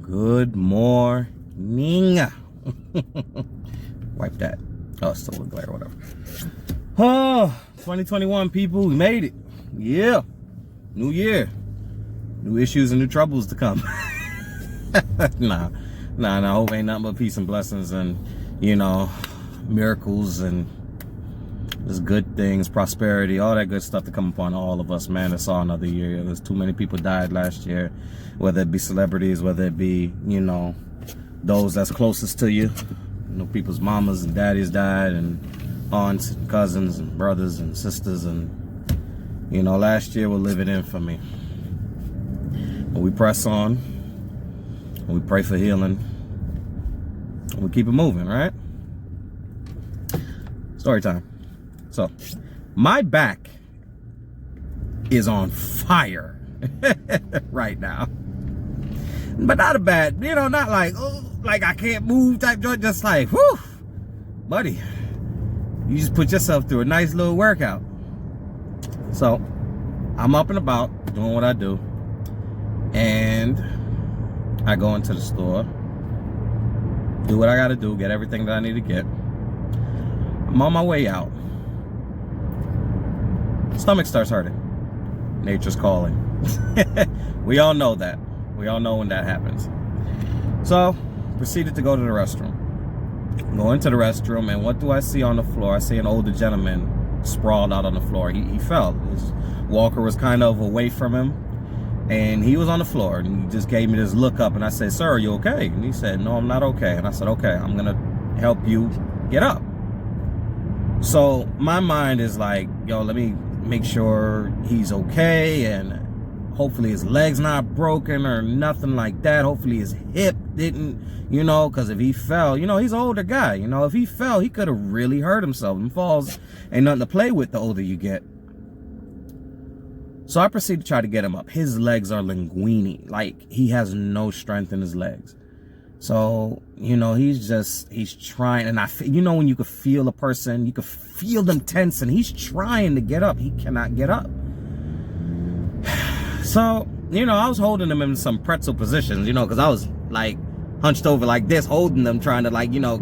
Good morning. Wipe that. Oh, it's still a glare, whatever. Oh, 2021, people, we made it. Yeah. New year. New issues and new troubles to come. Nah. Hope ain't nothing but peace and blessings and, miracles and just good things, prosperity, all that good stuff to come upon all of us, man. It's all another year. There's too many people died last year, whether it be celebrities, whether it be, those that's closest to you. People's mamas and daddies died, and aunts and cousins and brothers and sisters, and, last year will live it in for me. But we press on, and we pray for healing, and we keep it moving, right? Story time. So, my back is on fire right now. But not a bad, not like, oh, like I can't move type joint, just like, whew, buddy, you just put yourself through a nice little workout. So, I'm up and about doing what I do, and I go into the store, do what I gotta do, get everything that I need to get. I'm on my way out. Stomach starts hurting. Nature's calling. We all know that. We all know when that happens. So, proceeded to go to the restroom. Go into the restroom, and what do I see on the floor? I see an older gentleman sprawled out on the floor. He fell. His walker was kind of away from him, and he was on the floor, and he just gave me this look up, and I said, "Sir, are you okay?" And he said, "No, I'm not okay." And I said, "Okay, I'm gonna help you get up." So my mind is like, yo, let me make sure he's okay, and hopefully his leg's not broken or nothing like that. Hopefully his hip didn't, because if he fell, he's an older guy. If he fell, he could have really hurt himself. And falls ain't nothing to play with the older you get. So I proceed to try to get him up. His legs are linguini. Like, he has no strength in his legs. So, he's trying, and when you could feel a person, you could feel them tense, and he's trying to get up. He cannot get up. So, I was holding him in some pretzel positions, because I was like hunched over like this, holding them, trying to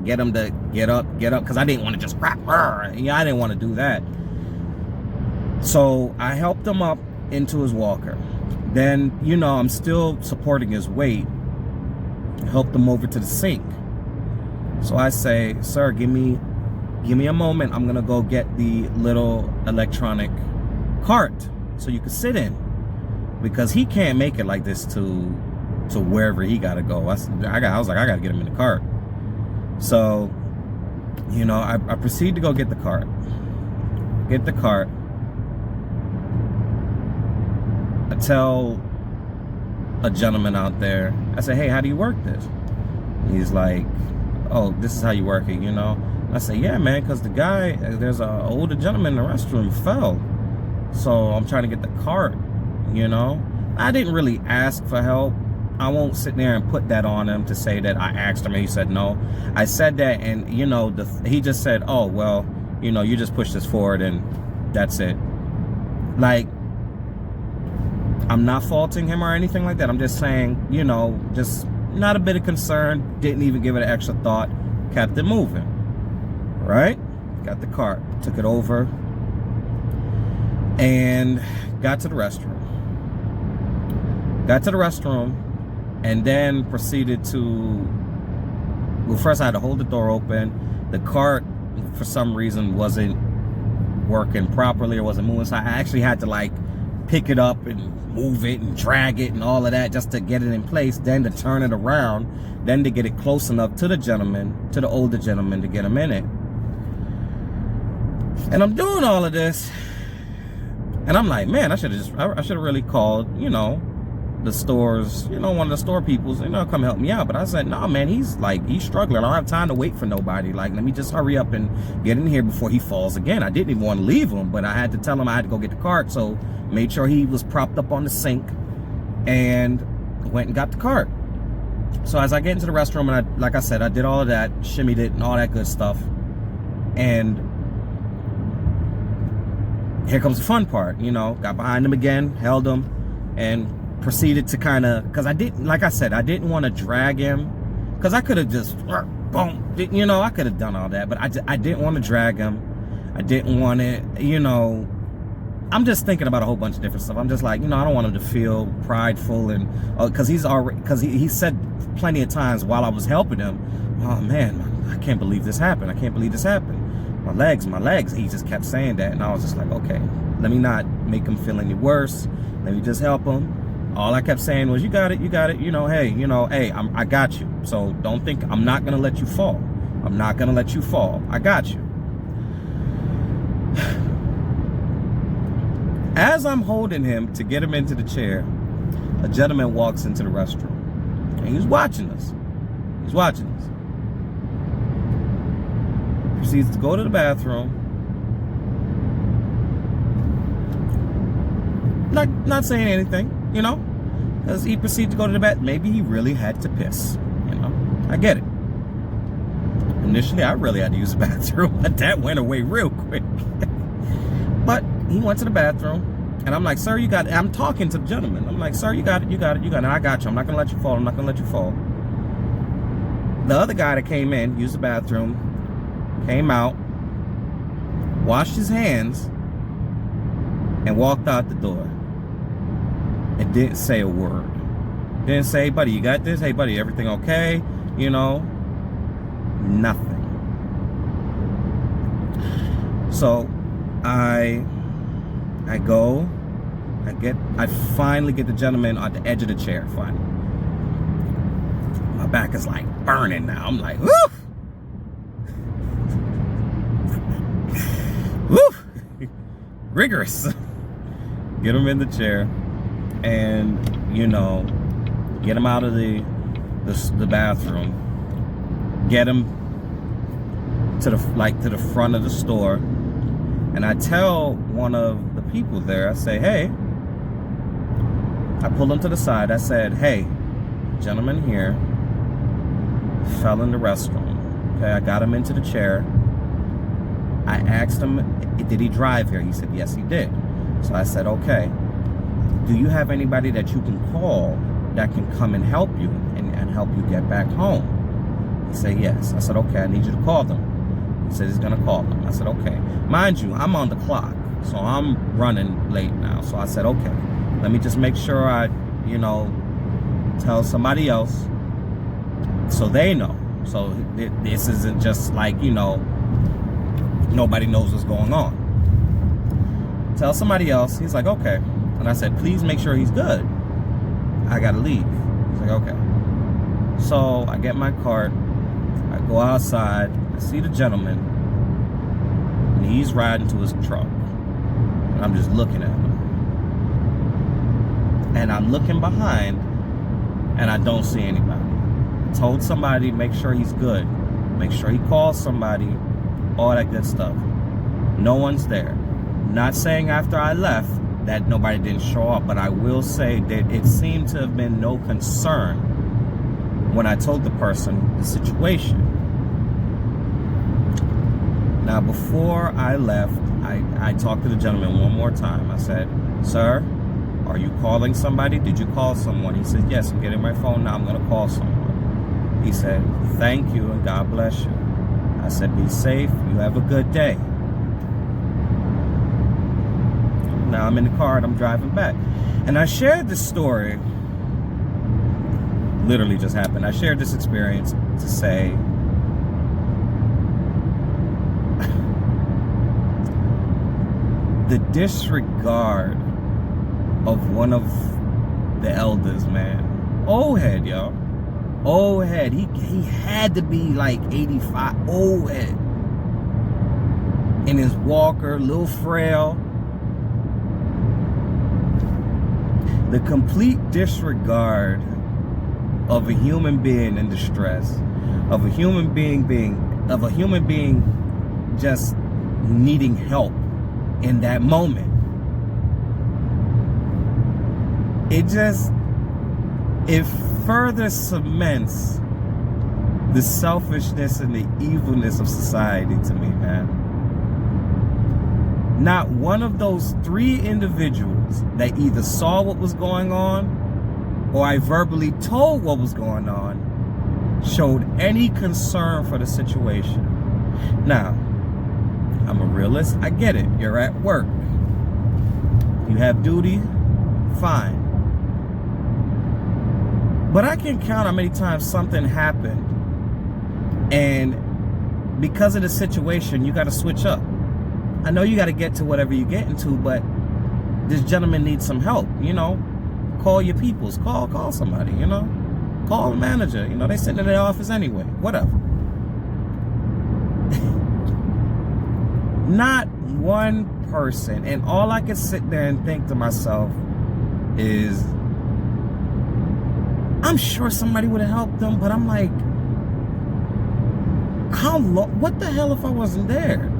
get him to get up, because I didn't want to just crap. I didn't want to do that. So I helped him up into his walker. Then, I'm still supporting his weight. Helped him over to the sink. So I say, "Sir, give me a moment. I'm gonna go get the little electronic cart so you can sit in, because he can't make it like this to wherever he gotta go." I was like, I gotta get him in the cart. So, I proceed to go get the cart. Get the cart. I tell a gentleman out there, I say, "Hey, how do you work this?" And he's like, "Oh, this is how you work it, I say, "Yeah, man, because there's an older gentleman in the restroom fell. So I'm trying to get the cart, I didn't really ask for help. I won't sit there and put that on him to say that I asked him and he said no. I said that, and, he just said, "Oh, well, you just push this forward and that's it." Like, I'm not faulting him or anything like that. I'm just saying, just not a bit of concern. Didn't even give it an extra thought. Kept it moving. Right? Got the cart. Took it over. And got to the restroom. And then proceeded to... Well, first I had to hold the door open. The cart, for some reason, wasn't working properly or wasn't moving. So I actually had to, pick it up and move it and drag it and all of that just to get it in place, then to turn it around, then to get it close enough to the older gentleman to get him in it. And I'm doing all of this, and I'm like, man, I should have really called, the stores, one of the store peoples, come help me out. But I said, no, man, he's struggling. I don't have time to wait for nobody. Let me just hurry up and get in here before he falls again. I didn't even want to leave him, but I had to tell him I had to go get the cart. So made sure he was propped up on the sink and went and got the cart. So as I get into the restroom, and like I said, I did all of that, shimmied it and all that good stuff. And here comes the fun part, got behind him again, held him, and proceeded to kind of, because I didn't, like I said, I didn't want to drag him, because I could have just, boom, you know, I could have done all that, but I didn't want to drag him. I didn't want it, you know, I'm just thinking about a whole bunch of different stuff. I'm just like, you know, I don't want him to feel prideful, and because he said plenty of times while I was helping him, oh man, I can't believe this happened. I can't believe this happened. My legs. He just kept saying that, and I was just like, okay, let me not make him feel any worse. Let me just help him. All I kept saying was, you got it, you know, hey, I got you. So don't think, I'm not gonna let you fall. I'm not gonna let you fall. I got you. As I'm holding him to get him into the chair, a gentleman walks into the restroom, and he's watching us. He's watching us. Proceeds to go to the bathroom. Not saying anything, you know, because he proceeded to go to the bathroom. Maybe he really had to piss, you know. I get it. Initially, I really had to use the bathroom, but that went away real quick. But he went to the bathroom, and I'm like, sir, you got it. I'm talking to the gentleman. I'm like, sir, you got it. And I got you. I'm not going to let you fall. The other guy that came in, used the bathroom, came out, washed his hands, and walked out the door. And didn't say a word. Didn't say, hey, buddy, you got this? Hey, buddy, everything okay? You know, nothing. So I finally get the gentleman on the edge of the chair, finally. My back is like burning now. I'm like, woo! Woo! Rigorous. Get him in the chair, and, you know, get him out of the bathroom, get him to the front of the store, and I tell one of the people there, I say, hey, I pull him to the side, I said, hey, gentleman here fell in the restroom, okay, I got him into the chair. I asked him, did he drive here? He said, yes, he did. So I said, okay, do you have anybody that you can call that can come and help you and help you get back home? He said, yes. I said, okay, I need you to call them. He said he's gonna call them. I said, okay. Mind you, I'm on the clock, so I'm running late now. So I said, okay, let me just make sure I, you know, tell somebody else so they know. So this isn't just like, you know, nobody knows what's going on. Tell somebody else. He's like, okay. And I said, please make sure he's good. I gotta leave. He's like, okay. So I get my cart, I go outside, I see the gentleman, and he's riding to his truck. And I'm just looking at him. And I'm looking behind, and I don't see anybody. I told somebody, make sure he's good. Make sure he calls somebody, all that good stuff. No one's there. Not saying after I left that nobody didn't show up, but I will say that it seemed to have been no concern when I told the person the situation. Now, before I left, I talked to the gentleman one more time. I said, sir, are you calling somebody? Did you call someone? He said, yes, I'm getting my phone now. I'm going to call someone. He said, thank you and God bless you. I said, be safe. You have a good day. Now I'm in the car and I'm driving back. And I shared this story, literally just happened. I shared this experience to say, the disregard of one of the elders, man. Old head, y'all. Old head. He had to be like 85. Old head. In his walker, little frail. The complete disregard of a human being in distress, of a human being just needing help in that moment. It further cements the selfishness and the evilness of society to me, man. Not one of those three individuals that either saw what was going on or I verbally told what was going on, showed any concern for the situation. Now, I'm a realist. I get it. You're at work. You have duty. Fine. But I can count how many times something happened, and because of the situation, you got to switch up. I know you got to get to whatever you get into, but this gentleman needs some help, you know. Call your peoples. Call somebody, you know. Call the manager. You know, they sitting in their office anyway. Whatever. Not one person. And all I could sit there and think to myself is, I'm sure somebody would have helped them, but I'm like, how long? What the hell if I wasn't there?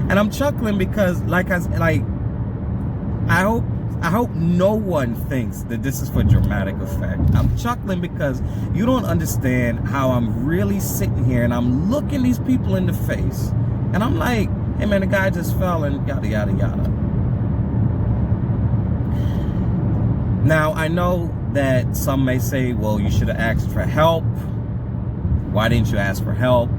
And I'm chuckling because, I hope no one thinks that this is for dramatic effect. I'm chuckling because you don't understand how I'm really sitting here and I'm looking these people in the face, and I'm like, hey man, the guy just fell and yada yada yada. Now, I know that some may say, well, you should have asked for help. Why didn't you ask for help?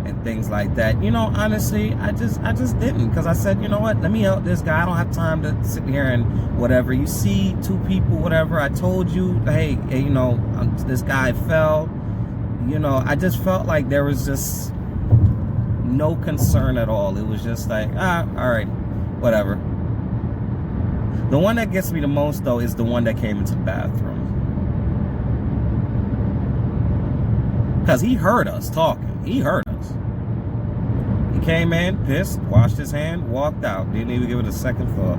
And things like that. You know, honestly, I just didn't, because I said, you know what, let me help this guy. I don't have time to sit here and whatever. You see two people, whatever. I told you, hey, you know, this guy fell. You know, I just felt like there was just no concern at all. It was just like, all right, whatever. The one that gets me the most, though, is the one that came into the bathroom. Because he heard us talking. He heard us. He came in, pissed, washed his hand, walked out. Didn't even give it a second thought.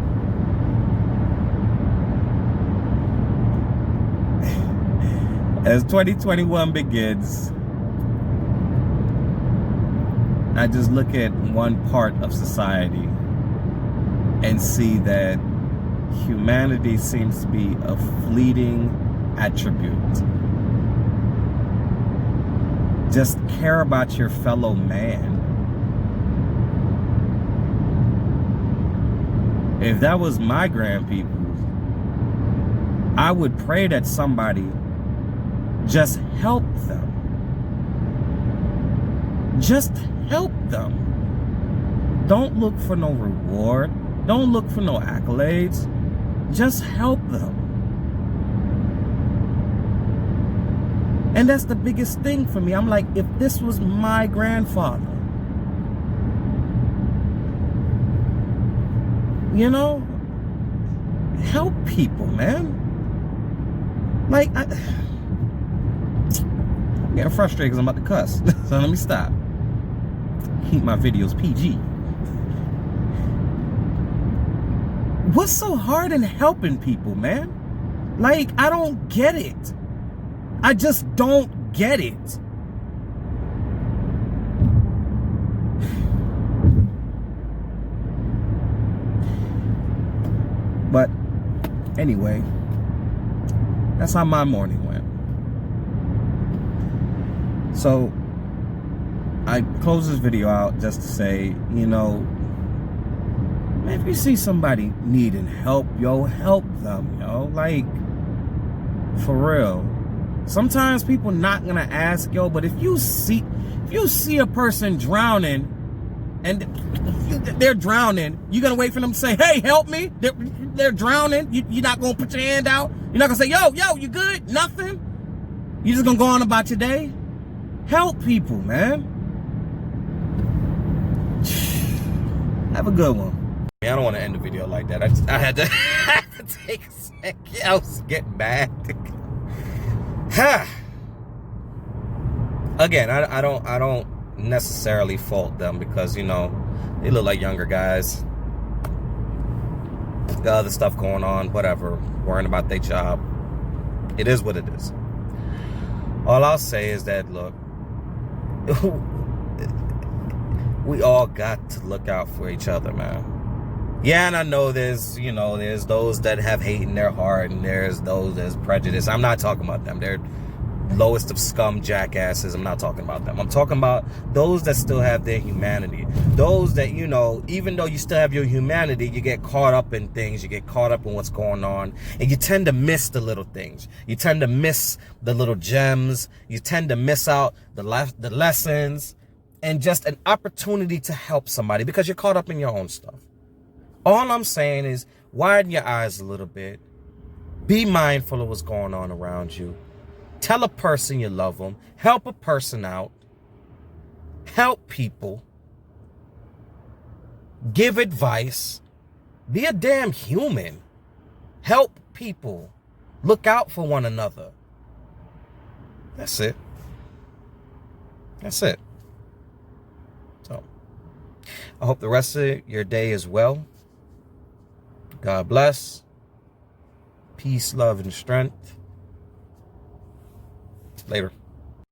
As 2021 begins, I just look at one part of society and see that humanity seems to be a fleeting attribute. Just care about your fellow man. If that was my grand people, I would pray that somebody just help them. Just help them. Don't look for no reward. Don't look for no accolades. Just help them. And that's the biggest thing for me. I'm like, if this was my grandfather, you know, help people, man. Like, I'm getting frustrated because I'm about to cuss. So let me stop. Keep my videos PG. What's so hard in helping people, man? Like, I don't get it. I just don't get it. But anyway, that's how my morning went. So I close this video out just to say, you know, man, if you see somebody needing help, yo, help them, yo. Like, for real. Sometimes people not gonna ask, yo, but if you see a person drowning and they're drowning, you gonna wait for them to say, hey, help me? They're drowning. You're not gonna put your hand out. You're not gonna say, yo, you good? Nothing? You just gonna go on about your day? Help people, man. Have a good one. I don't want to end the video like that. I had to take a second. I was getting mad. Again, I don't necessarily fault them because, you know, they look like younger guys. Got other stuff going on, whatever, worrying about their job. It is what it is. All I'll say is that, look, we all got to look out for each other, man. Yeah, and I know there's those that have hate in their heart, and there's those that's prejudice. I'm not talking about them. lowest of scum jackasses. I'm not talking about them. I'm talking about those that still have their humanity. Those that, you know, even though you still have your humanity, you get caught up in things. You get caught up in what's going on. And you tend to miss the little things. You tend to miss the little gems. You tend to miss out the lessons and just an opportunity to help somebody because you're caught up in your own stuff. All I'm saying is widen your eyes a little bit. Be mindful of what's going on around you. Tell a person you love them. Help a person out. Help people. Give advice. Be a damn human. Help people. Look out for one another. That's it. That's it. So, I hope the rest of your day is well. God bless. Peace, love, and strength. Later.